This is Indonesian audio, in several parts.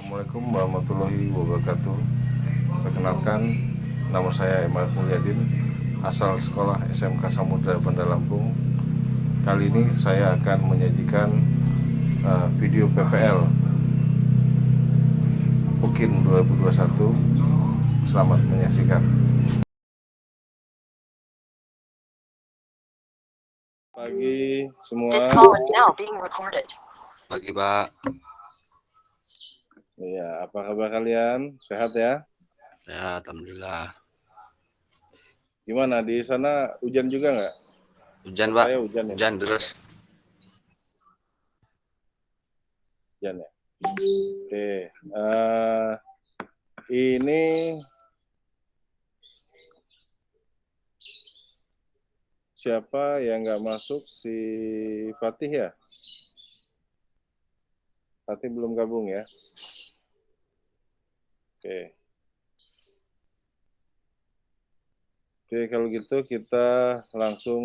Assalamualaikum warahmatullahi wabarakatuh. Perkenalkan, nama saya Emal Mulyadin, asal sekolah SMK Samudra Bandar Lampung. Kali ini saya akan menyajikan video PVL Pukin 2021. Selamat menyaksikan. Pagi semua. Pagi Pak. Iya, apa kabar kalian? Sehat ya? Sehat, alhamdulillah. Gimana di sana, hujan juga nggak? Hujan Pak. Saya hujan ya. Hujan terus. Hujan ya. Oke, ini siapa yang nggak masuk? Si Fatih ya? Fatih belum gabung ya? Oke. Oke, kalau gitu kita langsung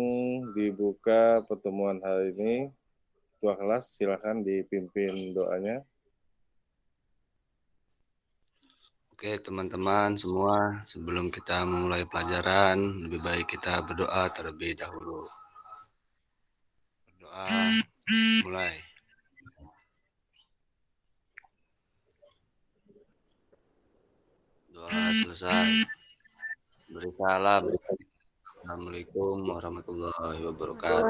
dibuka pertemuan hari ini. Ketua kelas, silakan dipimpin doanya. Oke teman-teman semua, sebelum kita memulai pelajaran, lebih baik kita berdoa terlebih dahulu. Berdoa, mulai. Doa selesai. Beri salam. Assalamualaikum warahmatullahi wabarakatuh.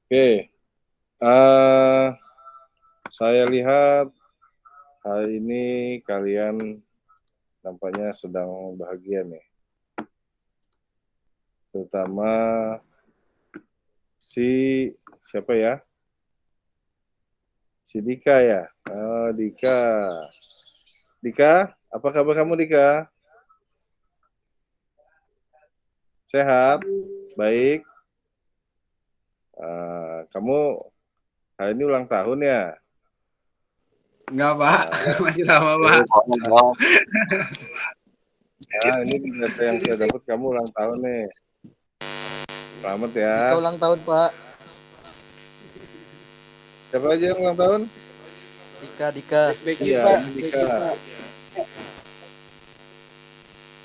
Oke, saya lihat hari ini kalian nampaknya sedang bahagia nih. Terutama siapa ya? Si Dika ya? Oh, Dika. Dika, apa kabar kamu Dika? Sehat? Baik? Kamu hari ini ulang tahun ya? Enggak Pak, masih lama Pak. Ini data yang saya dapat kamu ulang tahun nih. Selamat ya. Dika ulang tahun Pak. Siapa aja yang ulang tahun? Dika. Iya, Pak. Dika.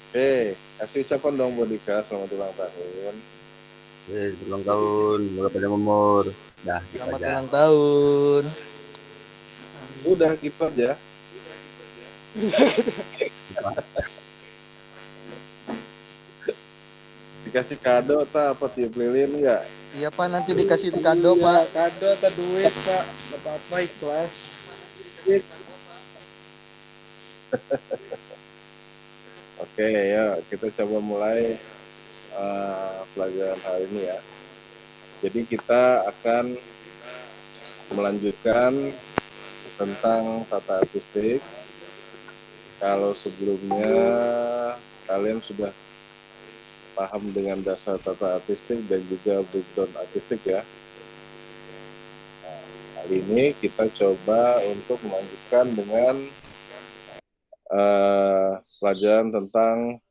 Oke, kasih ucapan dong buat Dika, selamat ulang tahun. Ulang tahun, semoga panjang umur. Dah, selamat ulang tahun. Udah gitu aja. Dikasih kado tak apa tiup lilin enggak? Iya Pak, nanti dikasih kado Pak. Kado atau duit Pak, nggak apa-apa ikhlas. Oke, ya kita coba mulai pelajaran hari ini ya. Jadi kita akan melanjutkan tentang tata artistik. Kalau sebelumnya kalian sudah paham dengan dasar tata artistik dan juga breakdown artistik ya. Nah, hari ini kita coba untuk melanjutkan dengan pelajaran tentang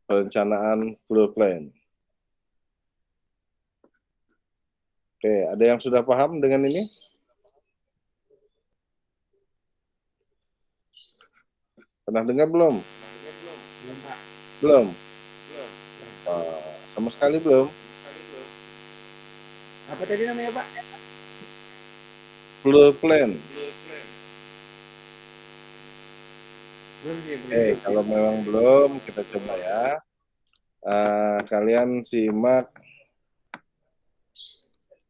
perencanaan floor plan. Oke, ada yang sudah paham dengan ini? Pernah dengar belum? Belum? Sama sekali belum? Apa tadi namanya Pak? Floor plan. Belum. Kalau memang belum, kita coba ya. Kalian simak.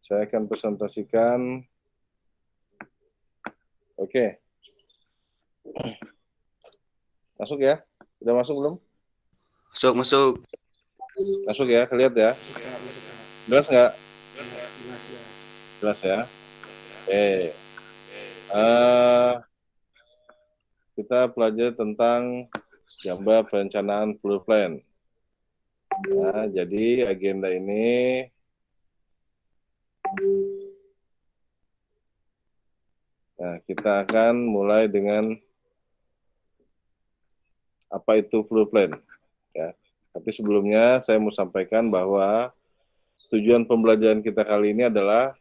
Saya akan presentasikan. Oke. Masuk ya? Udah masuk belum? Masuk. Masuk ya, kelihatan ya? Jelas nggak? Jelas ya? Oke. Kita pelajari tentang gambar perencanaan floor plan. Nah, jadi agenda ini kita akan mulai dengan apa itu floor plan. Ya. Tapi sebelumnya saya mau sampaikan bahwa tujuan pembelajaran kita kali ini adalah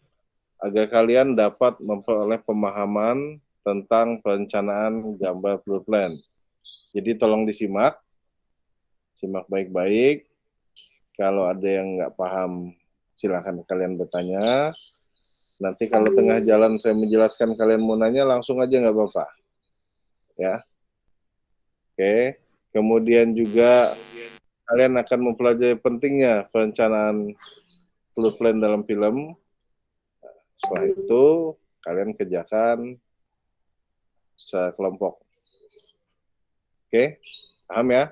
agar kalian dapat memperoleh pemahaman tentang perencanaan gambar floor plan. Jadi tolong disimak, simak baik-baik. Kalau ada yang nggak paham, silahkan kalian bertanya. Nanti kalau tengah jalan saya menjelaskan kalian mau nanya, langsung aja nggak apa-apa. Ya. Oke. Kemudian juga kalian akan mempelajari pentingnya perencanaan floor plan dalam film. Setelah itu, kalian kerjakan sekelompok. Oke, paham ya?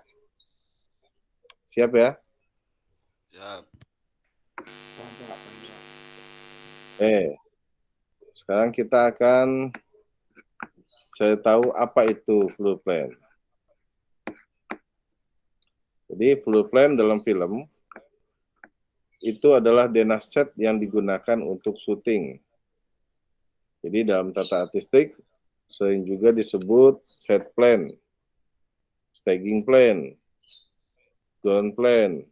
Siap ya? Siap. Sekarang kita akan cari tahu apa itu floor plan. Jadi floor plan dalam film itu adalah denah set yang digunakan untuk syuting. Jadi dalam tata artistik sering juga disebut set plan, staging plan, ground plan.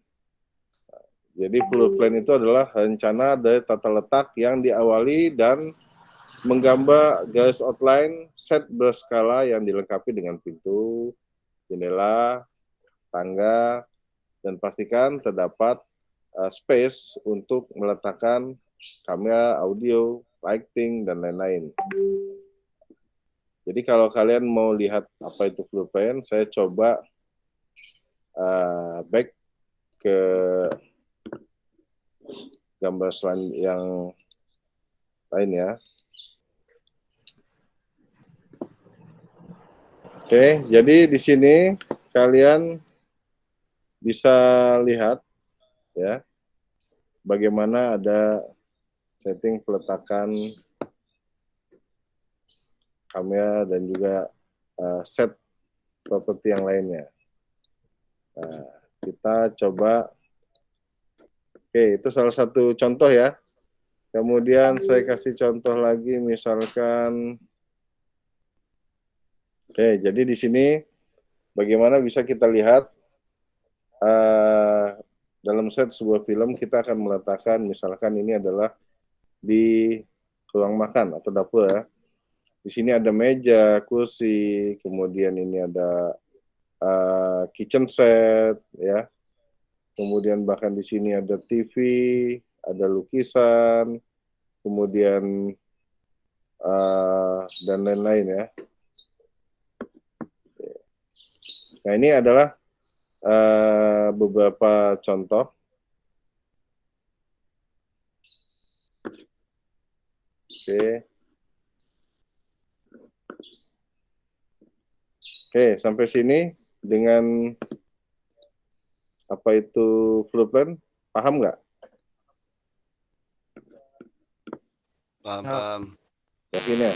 Jadi floor plan itu adalah rencana dari tata letak yang diawali dan menggambar garis outline set berskala yang dilengkapi dengan pintu, jendela, tangga, dan pastikan terdapat space untuk meletakkan kamera, audio, lighting, dan lain-lain. Jadi kalau kalian mau lihat apa itu floor plan, saya coba back ke gambar yang lain ya. Oke, jadi di sini kalian bisa lihat ya bagaimana ada setting peletakan kamera dan juga set properti yang lainnya. Nah, kita coba. Oke, itu salah satu contoh ya. Kemudian saya kasih contoh lagi, misalkan, oke, jadi di sini bagaimana bisa kita lihat dalam set sebuah film kita akan meletakkan, misalkan ini adalah di ruang makan atau dapur ya. Di sini ada meja, kursi, kemudian ini ada kitchen set ya. Kemudian bahkan di sini ada TV, ada lukisan, kemudian dan lain-lain ya. Nah ini adalah beberapa contoh. Oke, sampai sini dengan apa itu floor plan, paham nggak? Paham. Yakin ya?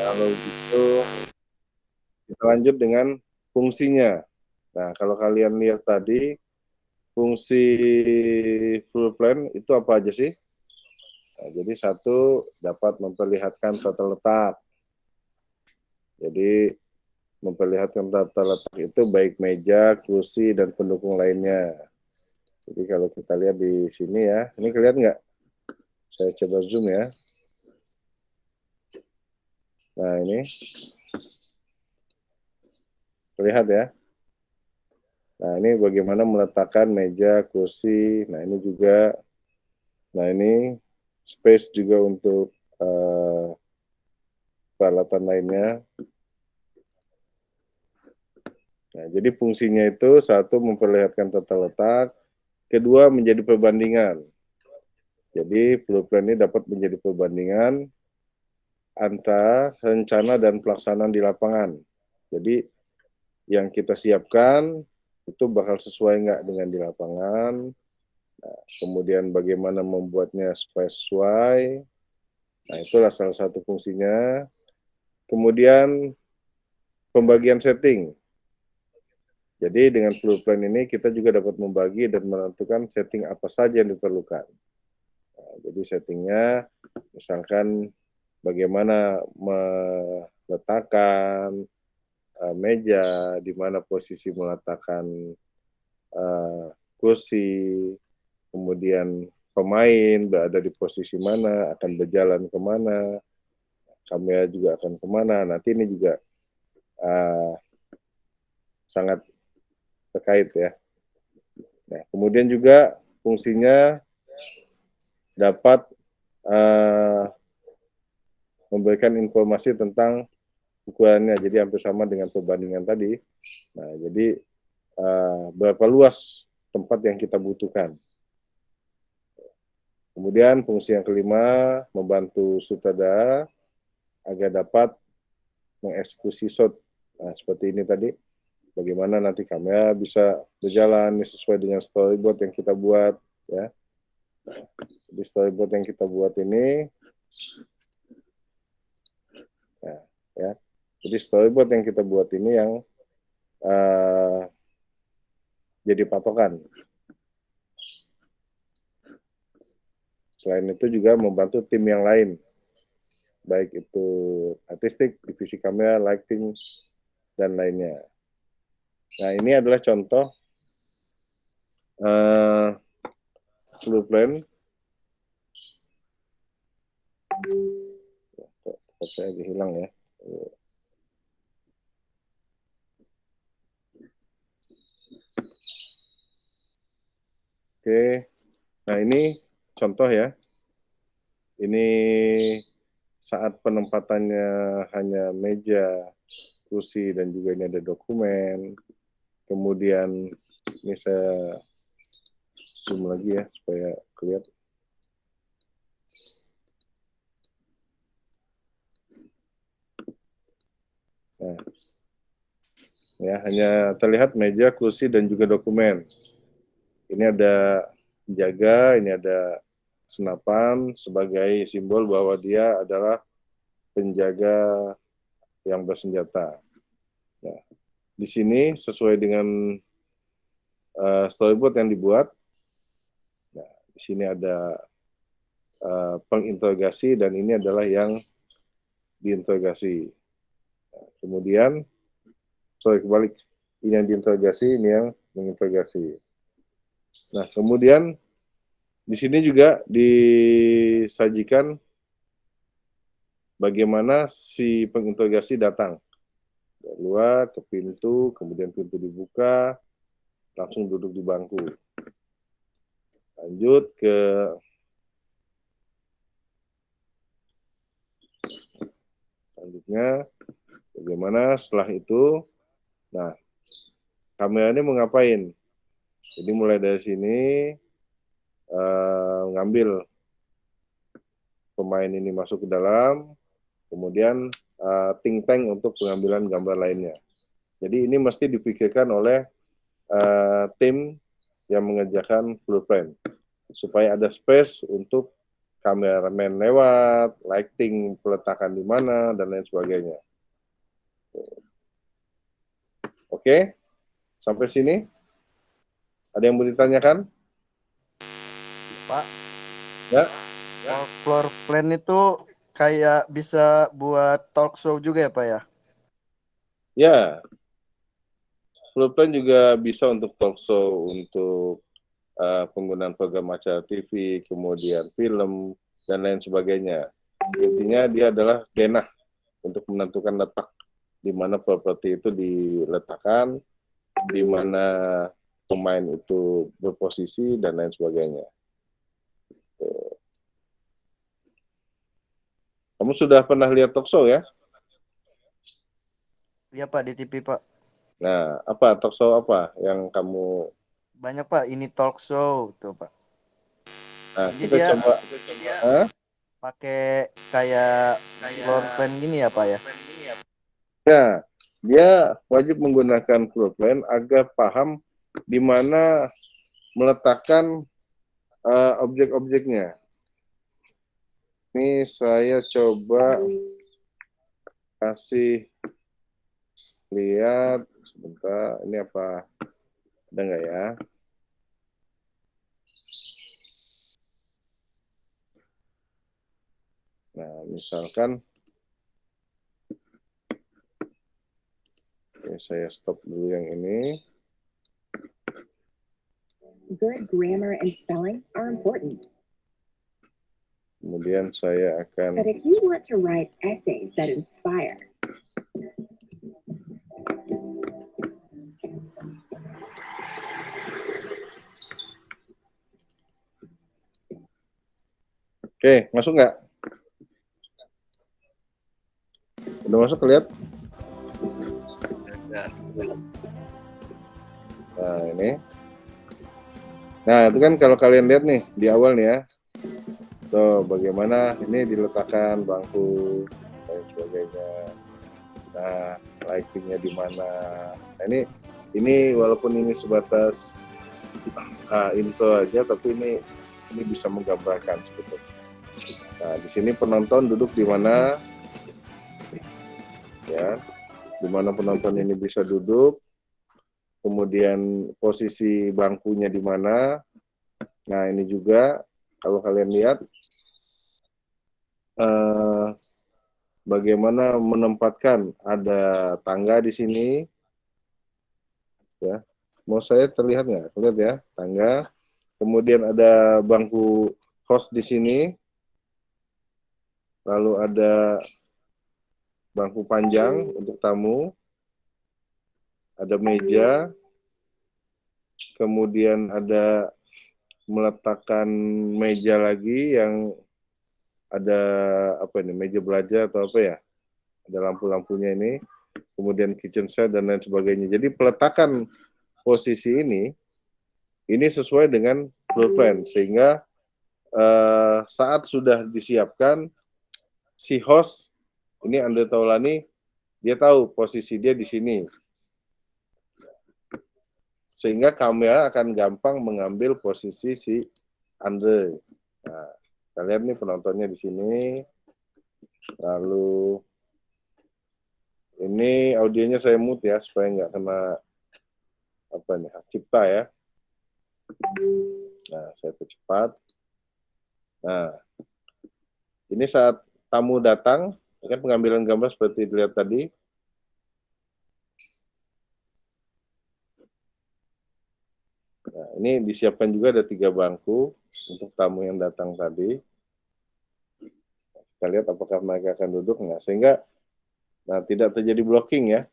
Kalau gitu, kita lanjut dengan fungsinya. Nah, kalau kalian lihat tadi, fungsi floor plan itu apa aja sih? Nah, jadi satu, dapat memperlihatkan tata letak. Jadi, memperlihatkan tata letak itu baik meja, kursi, dan pendukung lainnya. Jadi kalau kita lihat di sini ya, ini kelihatan nggak? Saya coba zoom ya. Nah ini, terlihat ya. Nah ini bagaimana meletakkan meja, kursi. Nah ini juga, nah ini space juga untuk peralatan lainnya. Nah, jadi fungsinya itu satu memperlihatkan tata letak, kedua menjadi perbandingan. Jadi floor plan ini dapat menjadi perbandingan antara rencana dan pelaksanaan di lapangan. Jadi yang kita siapkan itu bakal sesuai nggak dengan di lapangan. Nah, kemudian bagaimana membuatnya supaya sesuai. Nah itulah salah satu fungsinya. Kemudian pembagian setting. Jadi dengan floor plan ini kita juga dapat membagi dan menentukan setting apa saja yang diperlukan. Nah, jadi settingnya misalkan bagaimana meletakkan meja, di mana posisi meletakkan kursi, kemudian pemain berada di posisi mana, akan berjalan kemana, kamera juga akan kemana. Nanti ini juga sangat terkait ya. Nah, kemudian juga fungsinya dapat memberikan informasi tentang ukurannya, jadi hampir sama dengan perbandingan tadi. Nah, jadi berapa luas tempat yang kita butuhkan. Kemudian fungsi yang kelima, membantu sutradara agar dapat mengeksekusi shot. Nah, seperti ini tadi, bagaimana nanti kamera bisa berjalan sesuai dengan storyboard yang kita buat, ya. Di storyboard yang kita buat ini, nah, ya. Jadi storyboard yang kita buat ini yang jadi patokan. Selain itu juga membantu tim yang lain, baik itu artistik, divisi kamera, lighting, dan lainnya. Nah, ini adalah contoh floor plan. Kok saya lagi hilang ya. Oke, nah ini contoh ya. Ini saat penempatannya hanya meja, kursi, dan juga ini ada dokumen. Kemudian ini saya zoom lagi ya supaya kelihatan. Nah, ya hanya terlihat meja, kursi, dan juga dokumen. Ini ada penjaga, ini ada senapan sebagai simbol bahwa dia adalah penjaga yang bersenjata. Nah, di sini sesuai dengan storyboard yang dibuat. Nah, di sini ada penginterogasi dan ini adalah yang diinterogasi. Nah, kemudian, kebalik, ini yang diinterogasi, ini yang menginterogasi. Nah, kemudian di sini juga disajikan bagaimana si penginterogasi datang dari luar ke pintu, kemudian pintu dibuka, langsung duduk di bangku. Lanjut ke selanjutnya, bagaimana setelah itu. Nah, kamera ini mau ngapain? Jadi mulai dari sini ngambil pemain ini masuk ke dalam, kemudian think tank untuk pengambilan gambar lainnya. Jadi ini mesti dipikirkan oleh tim yang mengerjakan floor plan supaya ada space untuk kameramen lewat, lighting peletakan di mana dan lain sebagainya. Oke, sampai sini ada yang mau ditanyakan? Pak. Ya. Floor plan itu kayak bisa buat talk show juga ya Pak ya? Ya, floor plan juga bisa untuk talk show, untuk penggunaan program acara TV, kemudian film, dan lain sebagainya. Intinya dia adalah denah untuk menentukan letak di mana properti itu diletakkan, di mana pemain itu berposisi, dan lain sebagainya. Kamu sudah pernah lihat talk show ya? Iya Pak, di TV Pak. Nah, apa talk show apa yang kamu... Banyak Pak, ini talk show tuh Pak. Nah, Jadi kita dia coba... pakai kayak floor plan gini ya Pak ya? Ya, dia wajib menggunakan floor plan agar paham di mana meletakkan objek-objeknya. Ini saya coba kasih lihat sebentar. Ini apa? Ada nggak ya? Nah, misalkan saya stop dulu yang ini. Good grammar and spelling are important. Kemudian saya akan But if you want to write essays that inspire, Oke, masuk nggak? Udah masuk lihat? Ya, Nah, ini. Nah, itu kan kalau kalian lihat nih di awal nih ya. Tuh, bagaimana ini diletakkan bangku dan sebagainya. Nah, lightingnya di mana. Nah, ini walaupun ini sebatas intro aja, tapi ini bisa menggambarkan sebetulnya. Nah, di sini penonton duduk di mana? Ya, di mana penonton ini bisa duduk. Kemudian posisi bangkunya di mana. Nah, ini juga kalau kalian lihat bagaimana menempatkan, ada tangga di sini. Ya, mau saya terlihat nggak? Terlihat ya, tangga. Kemudian ada bangku host di sini. Lalu ada bangku panjang untuk tamu. Ada meja. Kemudian ada meletakkan meja lagi yang ada apa ini, meja belajar atau apa ya, ada lampu-lampunya ini, kemudian kitchen set dan lain sebagainya. Jadi peletakan posisi ini sesuai dengan floor plan, sehingga saat sudah disiapkan, si host ini Andre Taulani, dia tahu posisi dia di sini, sehingga kamera akan gampang mengambil posisi si Andre. Nah, kita lihat nih penontonnya di sini. Lalu ini audionya saya mute ya supaya nggak kena apa nih, hak cipta ya. Nah, saya percepat. Nah, ini saat tamu datang, kan pengambilan gambar seperti dilihat tadi. Nah, ini disiapkan juga ada 3 bangku untuk tamu yang datang tadi. Kita lihat apakah mereka akan duduk nggak, sehingga tidak terjadi blocking ya.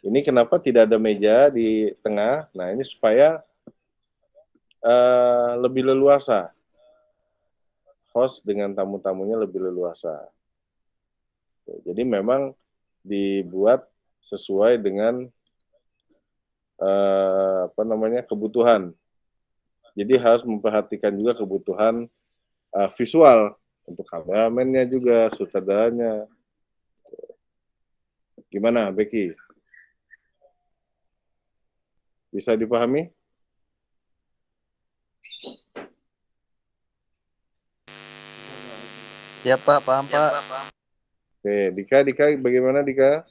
Ini kenapa tidak ada meja di tengah? Nah, ini supaya lebih leluasa. Host dengan tamu-tamunya lebih leluasa. Jadi memang dibuat sesuai dengan kebutuhan. Jadi harus memperhatikan juga kebutuhan visual untuk kameramennya juga, sutradaranya. Gimana, Becky? Bisa dipahami? Ya Pak, paham Pak. Oke, Dika, bagaimana Dika?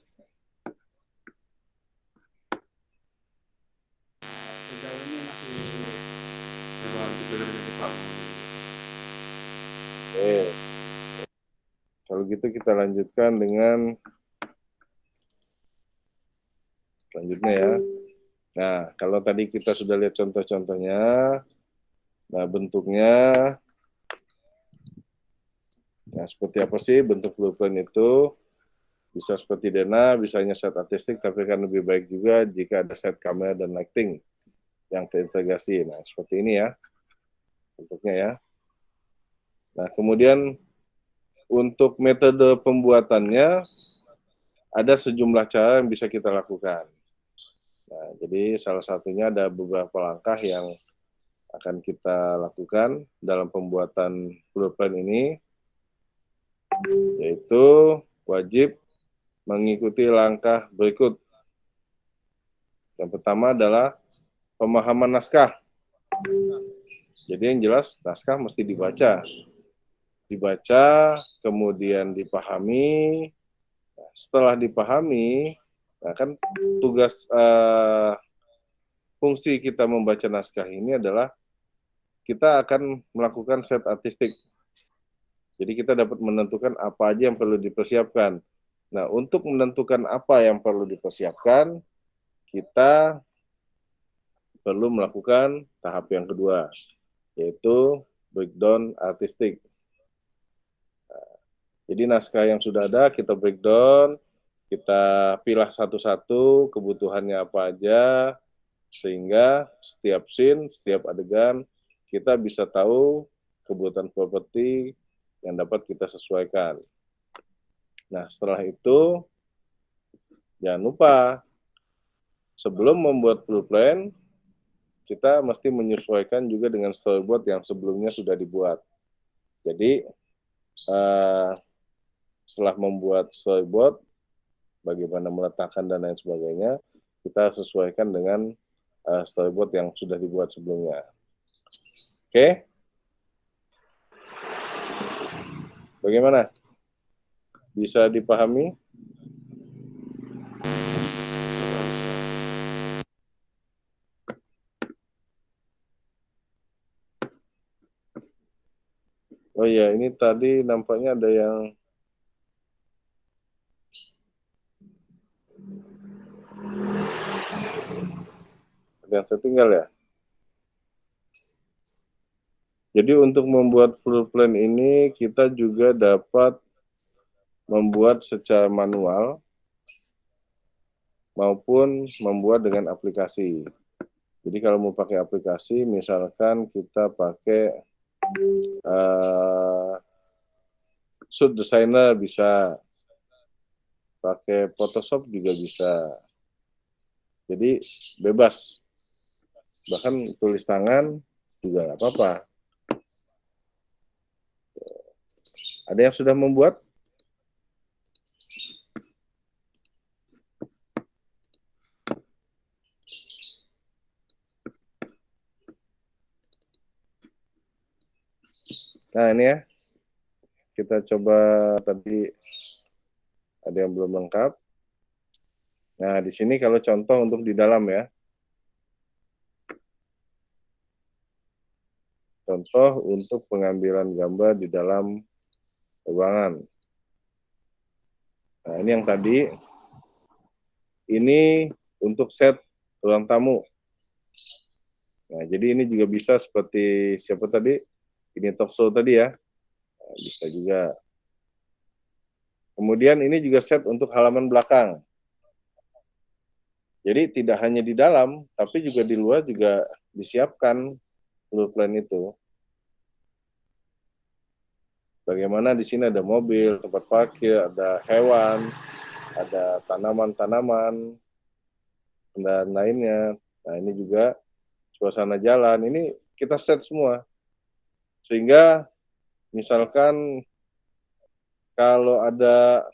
Sejauh ini masih Oke. Kalau gitu kita lanjutkan dengan selanjutnya ya. Nah, kalau tadi kita sudah lihat contoh-contohnya, nah bentuknya, nah seperti apa sih bentuk blueprint itu? Bisa seperti Dena, bisanya set artistik, tapi kan lebih baik juga jika ada set kamera dan lighting yang terintegrasi. Nah, seperti ini ya bentuknya ya. Nah, kemudian untuk metode pembuatannya ada sejumlah cara yang bisa kita lakukan. Nah, jadi salah satunya ada beberapa langkah yang akan kita lakukan dalam pembuatan blueprint ini, yaitu wajib mengikuti langkah berikut. Yang pertama adalah pemahaman naskah. Jadi yang jelas naskah mesti dibaca. Dibaca, kemudian dipahami. Setelah dipahami, nah kan tugas fungsi kita membaca naskah ini adalah kita akan melakukan set artistik. Jadi kita dapat menentukan apa aja yang perlu dipersiapkan. Nah, untuk menentukan apa yang perlu dipersiapkan, kita perlu melakukan tahap yang kedua, yaitu breakdown artistik. Jadi naskah yang sudah ada kita breakdown, kita pilah satu-satu kebutuhannya apa aja, sehingga setiap scene, setiap adegan, kita bisa tahu kebutuhan properti yang dapat kita sesuaikan. Nah, setelah itu, jangan lupa, sebelum membuat blueprint, kita mesti menyesuaikan juga dengan storyboard yang sebelumnya sudah dibuat. Jadi, setelah membuat storyboard, bagaimana meletakkan dan lain sebagainya, kita sesuaikan dengan storyboard yang sudah dibuat sebelumnya. Oke? Bagaimana? Bisa dipahami? Oh iya, ini tadi nampaknya ada yang tertinggal ya. Jadi untuk membuat blueprint ini kita juga dapat membuat secara manual maupun membuat dengan aplikasi. Jadi kalau mau pakai aplikasi, misalkan kita pakai Shoot Designer bisa, pakai Photoshop juga bisa. Jadi bebas, bahkan tulis tangan juga nggak apa-apa. Ada yang sudah membuat? Nah ini ya, kita coba tadi ada yang belum lengkap. Nah di sini kalau contoh untuk di dalam ya, contoh untuk pengambilan gambar di dalam ruangan. Nah ini yang tadi, ini untuk set ruang tamu. Nah jadi ini juga bisa seperti siapa tadi? Ini talk show tadi ya, nah, bisa juga. Kemudian ini juga set untuk halaman belakang. Jadi tidak hanya di dalam, tapi juga di luar juga disiapkan blueprint itu. Bagaimana di sini ada mobil, tempat parkir, ada hewan, ada tanaman-tanaman, dan lainnya. Nah ini juga suasana jalan, ini kita set semua. Sehingga misalkan kalau ada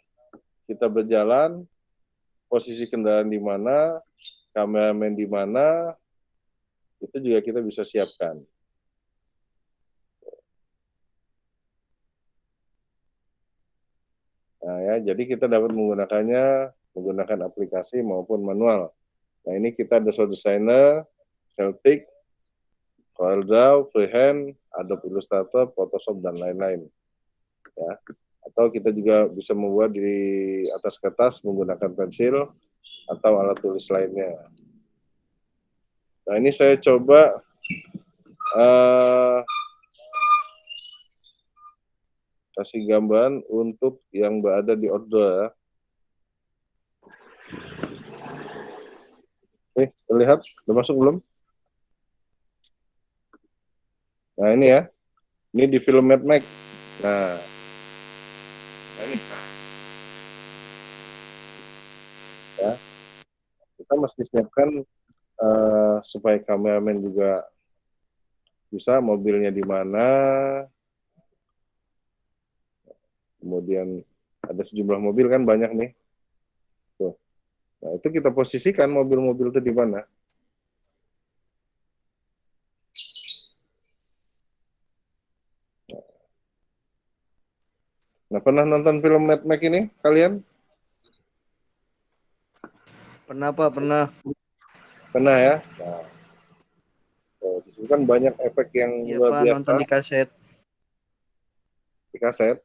kita berjalan, posisi kendaraan di mana, kameramen di mana, itu juga kita bisa siapkan. Nah ya, jadi kita dapat menggunakannya menggunakan aplikasi maupun manual. Nah ini kita ada Show Designer, Celtic, CorelDRAW, Freehand, Adobe Illustrator, Photoshop, dan lain-lain. Ya. Atau kita juga bisa membuat di atas kertas menggunakan pensil atau alat tulis lainnya. Nah ini saya coba kasih gambaran untuk yang berada di outdoor ya. Terlihat? Udah masuk belum? Nah ini ya, ini di film Mad Max. Nah ini ya, kita mesti siapkan supaya kameramen juga bisa mobilnya di mana, kemudian ada sejumlah mobil kan banyak nih. Tuh. Nah itu kita posisikan mobil-mobil itu di mana. Nah, pernah nonton film Mad Max ini kalian? Pernah Pak, pernah. Pernah ya? Nah, di situ kan banyak efek yang Iya luar Pak, biasa. nonton di kaset. di kaset.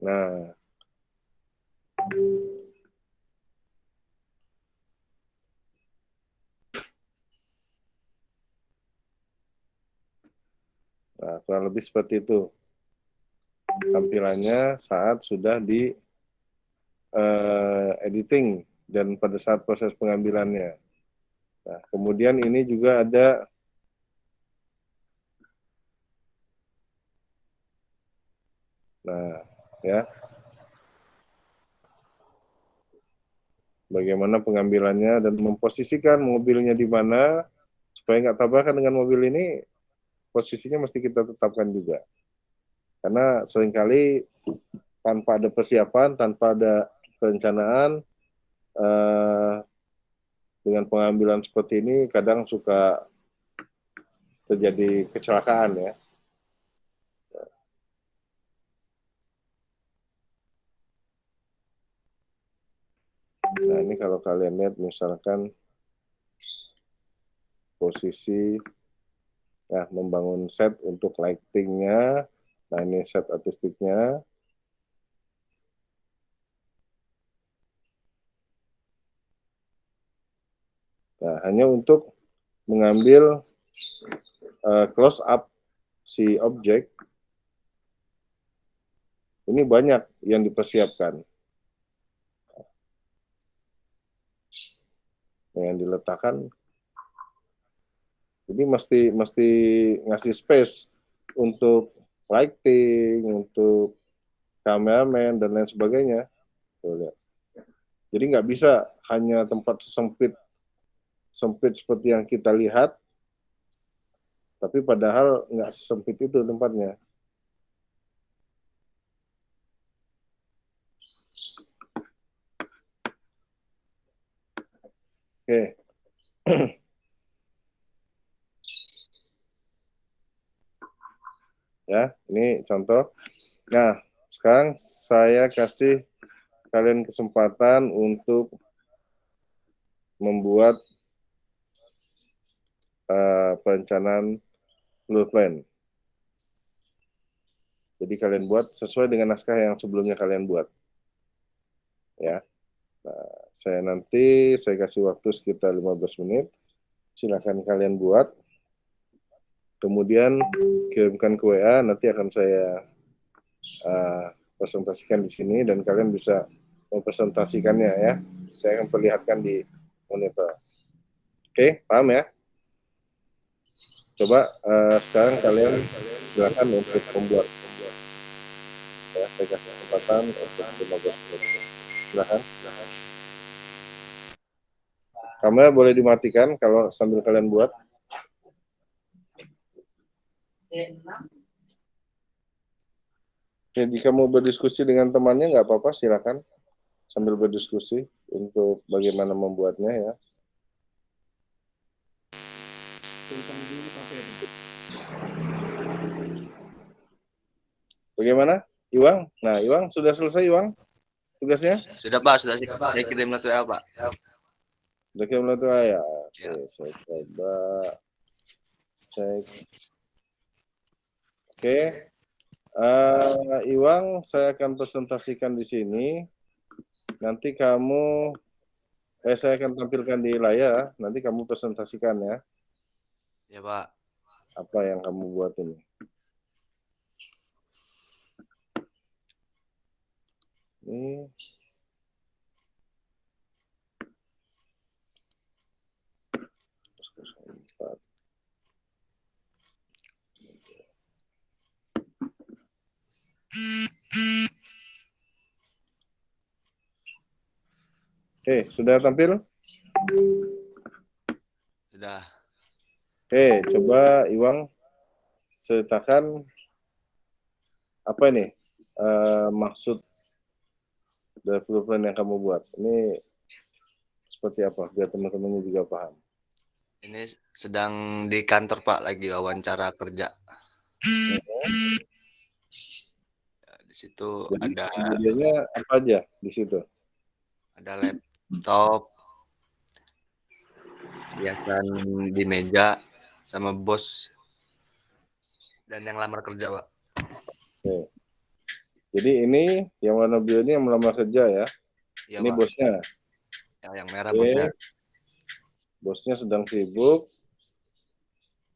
Nah, kurang lebih seperti itu tampilannya saat sudah di editing dan pada saat proses pengambilannya. Nah, kemudian ini juga ada ya bagaimana pengambilannya dan memposisikan mobilnya di mana supaya nggak tabrakan dengan mobil ini, posisinya mesti kita tetapkan juga. Karena seringkali tanpa ada persiapan, tanpa ada perencanaan, dengan pengambilan seperti ini kadang suka terjadi kecelakaan ya. Nah ini kalau kalian lihat misalkan posisi ya membangun set untuk lightingnya, nah ini set artistiknya. Nah hanya untuk mengambil close up si objek ini banyak yang dipersiapkan. Yang diletakkan ini mesti ngasih space untuk lighting, untuk kameramen dan lain sebagainya. Tuh, lihat. Jadi nggak bisa hanya tempat sempit seperti yang kita lihat, tapi padahal nggak sesempit itu tempatnya. Oke. Ya, ini contoh. Nah, sekarang saya kasih kalian kesempatan untuk membuat perencanaan floor plan. Jadi kalian buat sesuai dengan naskah yang sebelumnya kalian buat. Ya. Nah, saya kasih waktu sekitar 15 menit. Silakan kalian buat. Kemudian kirimkan ke WA, nanti akan saya presentasikan di sini dan kalian bisa mempresentasikannya ya. Saya akan perlihatkan di monitor. Oke, paham ya? Coba sekarang kalian silakan untuk membuat. Ya, saya kasih kesempatan untuk 15 menit. Silakan. Kamera boleh dimatikan kalau sambil kalian buat. Oke, jika mau berdiskusi dengan temannya nggak apa-apa, silakan sambil berdiskusi untuk bagaimana membuatnya ya. Bagaimana, Iwang? Nah, Iwang sudah selesai, Iwang, tugasnya? Sudah Pak, sudah saya kirim lewat WA Pak. Sudah kirim lewat WA ya? Oke, saya coba cek. Oke, Iwang, saya akan presentasikan di sini. Nanti saya akan tampilkan di layar. Nanti kamu presentasikan ya. Ya Pak. Apa yang kamu buat ini? Ini. Oke, sudah tampil? Sudah. Oke, coba Iwang ceritakan apa ini maksud dari floor plan yang kamu buat. Ini seperti apa biar teman-temannya juga paham. Ini sedang di kantor Pak, lagi wawancara kerja. Ya, di situ Jadi ada kemudiannya apa aja di situ? ada laptop, hiasan di meja, sama bos dan yang lamar kerja Pak. Oke. Jadi ini yang warna biru ini yang melamar kerja ya. Iya, Ini Pak. bosnya. Yang merah Oke. bosnya. Bosnya sedang sibuk.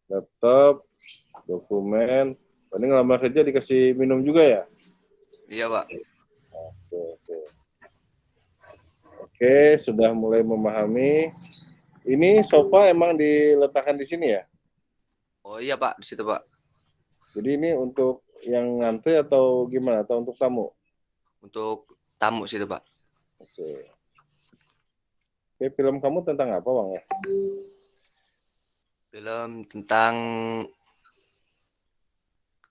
Laptop, dokumen. Ini ngelamar kerja dikasih minum juga ya? Iya, Pak. Oke. Oke, sudah mulai memahami. Ini sofa emang diletakkan di sini ya? Oh iya, Pak, di situ, Pak. Jadi ini untuk yang ngantri atau gimana? Atau untuk tamu? Untuk tamu situ, Pak. Oke. Oke, film kamu tentang apa, Bang ya? Film tentang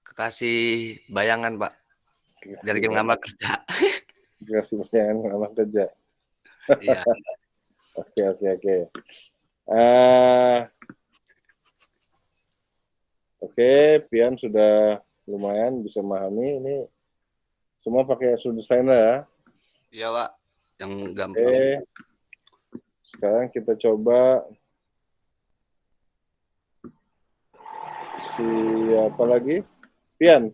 kekasih bayangan, Pak. Dari Dikasih ngelamar kerja. dikasih bayangan ngelamar kerja. Iya. Oke. Eh, oke, Pian sudah lumayan bisa memahami. Ini semua pakai sudut desainer ya. Iya, Pak. Yang gampang. Oke, sekarang kita coba siapa lagi? Pian.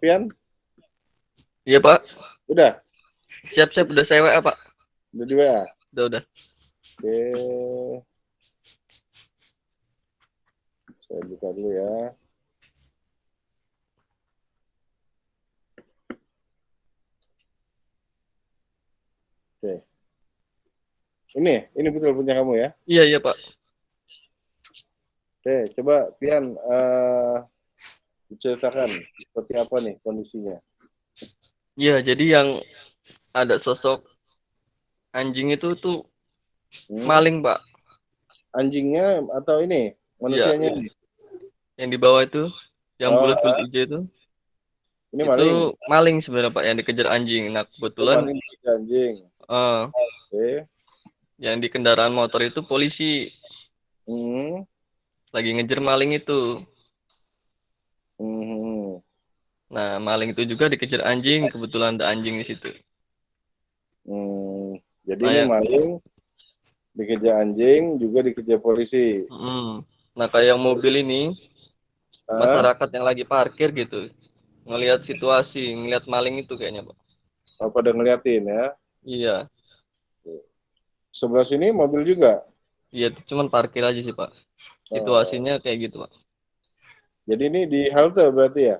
Iya Pak, Udah siap udah saya WA Pak, di WA. udah. Oke, saya buka dulu ya. Oke. Ini betul punya kamu ya. Iya Pak. Oke, coba Pian diceritakan seperti apa nih kondisinya. Iya, jadi yang ada sosok anjing itu tuh maling Pak. Anjingnya atau ini manusianya? Iya. Yang di bawah itu, yang bulat-bulat hijau itu Ini maling. maling sebenarnya Pak, yang dikejar anjing. Nah kebetulan Maling dikejar anjing. Oke. yang di kendaraan motor itu polisi lagi ngejar maling itu. Nah maling itu juga dikejar anjing, kebetulan ada anjing di situ. Jadi ini maling dikejar anjing juga dikejar polisi. Nah kayak mobil ini masyarakat yang lagi parkir gitu ngelihat situasi, ngelihat maling itu kayaknya Pak. Oh, pada ngeliatin ya? Iya. Sebelah sini mobil juga? Iya itu cuman parkir aja sih Pak. Situasinya kayak gitu Pak. Jadi ini di halte berarti ya?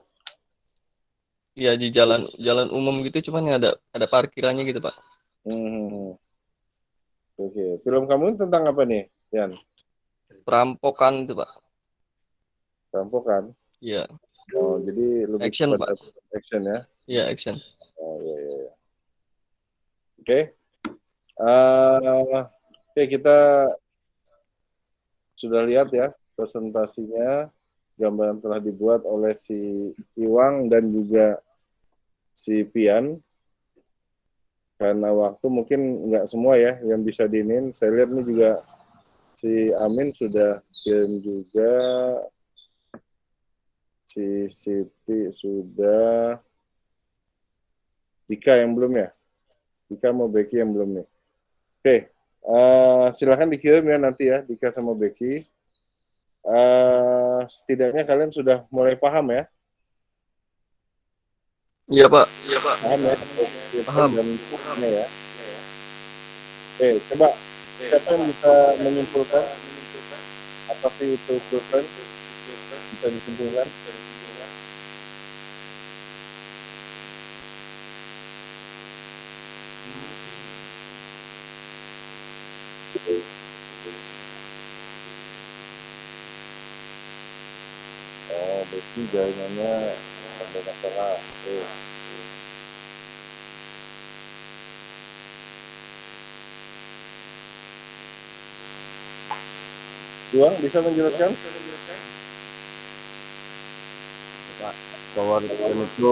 Iya di jalan umum gitu, cuman ada parkirannya gitu Pak. Oke. Film kamu tentang apa nih, Yan? Perampokan itu Pak. Perampokan? Iya. Oh, jadi lebih Action kepada Pak. action ya? Iya action. Oh iya. Oke. Oke, kita sudah lihat ya presentasinya, gambaran telah dibuat oleh si Iwang dan juga si Pian. Karena waktu mungkin nggak semua ya yang bisa diinin. Saya lihat ini juga si Amin sudah kirim juga, si Siti sudah, Dika yang belum ya? Dika mau Becky yang belum nih. Oke, silakan dikirim ya nanti ya Dika sama Becky. Setidaknya kalian sudah mulai paham ya? Iya Pak. Paham ya? Paham. Dan ya. Oke, coba siapa yang bisa menyimpulkan apa sih itu proven? Bisa disimpulkan? Oh, berarti jaringannya ada masalah. Oke. Juang bisa menjelaskan? Pak, PowerPoint itu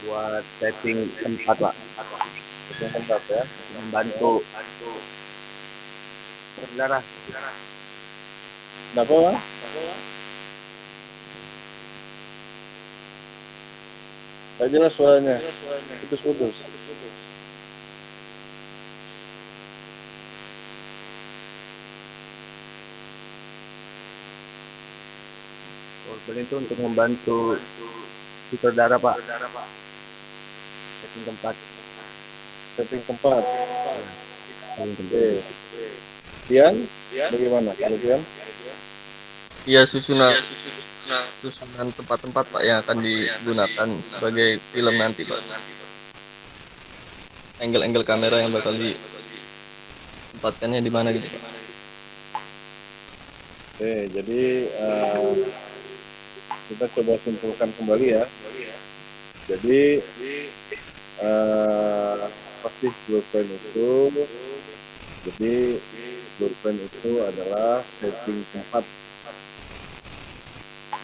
buat setting tempat Pak, Setting tempat ya. membantu. Saudara, Kenapa Bang? Nggak jelas suaranya. Putus-putus. PowerPoint itu untuk membantu sutradara Pak. Setting tempat. Setting tempat. Setting tempat. Oke. Pian, bagaimana? Kalau Pian? Iya, susunan tempat-tempat Pak yang akan digunakan sebagai film nanti Pak. Angle-angle kamera yang bakal ditempatkannya di mana gitu Pak. Oke, jadi kita coba simpulkan kembali ya. Jadi pasti blueprint itu, jadi blueprint itu adalah setting tempat.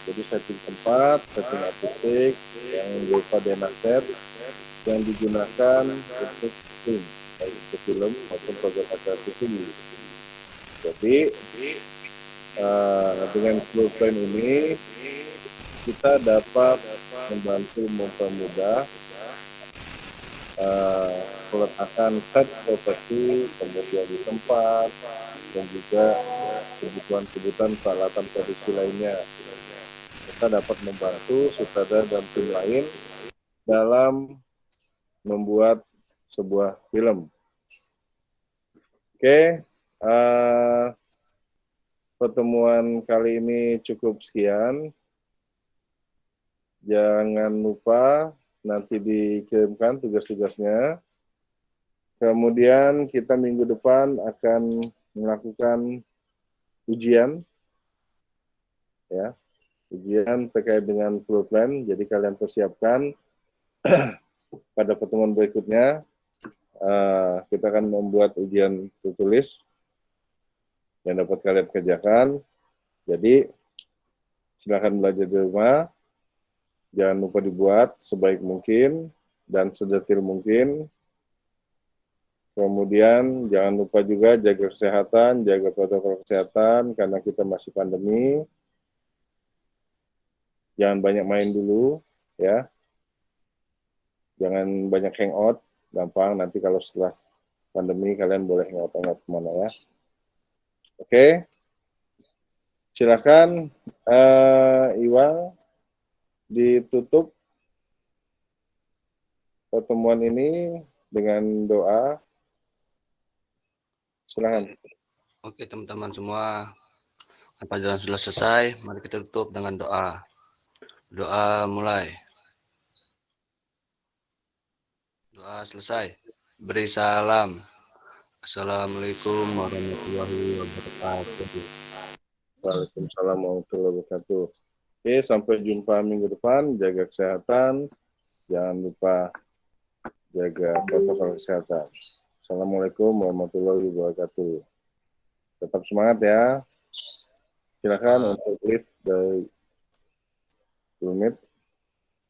Jadi setting tempat, setting artistik yang berupa denah set yang digunakan untuk film, baik itu film maupun program acara TV. Jadi dengan blueprint ini kita dapat membantu mempermudah peletakan set properti, kemudian di tempat, dan juga kebutuhan-kebutuhan peralatan produksi lainnya. Kita dapat membantu sutradara dan tim lain dalam membuat sebuah film. Oke, pertemuan kali ini cukup sekian. Jangan lupa nanti dikirimkan tugas-tugasnya. Kemudian kita minggu depan akan melakukan ujian, ya, ujian terkait dengan blueprint. Jadi kalian persiapkan pada pertemuan berikutnya. Kita akan membuat ujian tertulis yang dapat kalian kerjakan. Jadi silakan belajar di rumah. Jangan lupa dibuat sebaik mungkin dan sedetil mungkin. Kemudian jangan lupa juga jaga kesehatan, jaga protokol kesehatan karena kita masih pandemi. Jangan banyak main dulu, ya. Jangan banyak hangout, gampang. Nanti kalau setelah pandemi kalian boleh hangout kemana ya. Oke. Silakan Iwan ditutup pertemuan ini dengan doa. Silakan. Oke teman-teman semua, pelajaran sudah selesai. Mari kita tutup dengan doa. Doa mulai. Doa selesai. Beri salam. Assalamualaikum warahmatullahi wabarakatuh. Waalaikumsalam warahmatullahi wabarakatuh. Oke, sampai jumpa minggu depan. Jaga kesehatan. Jangan lupa jaga protokol kesehatan. Assalamualaikum warahmatullahi wabarakatuh. Tetap semangat ya. Silakan untuk lift dari 10 menit.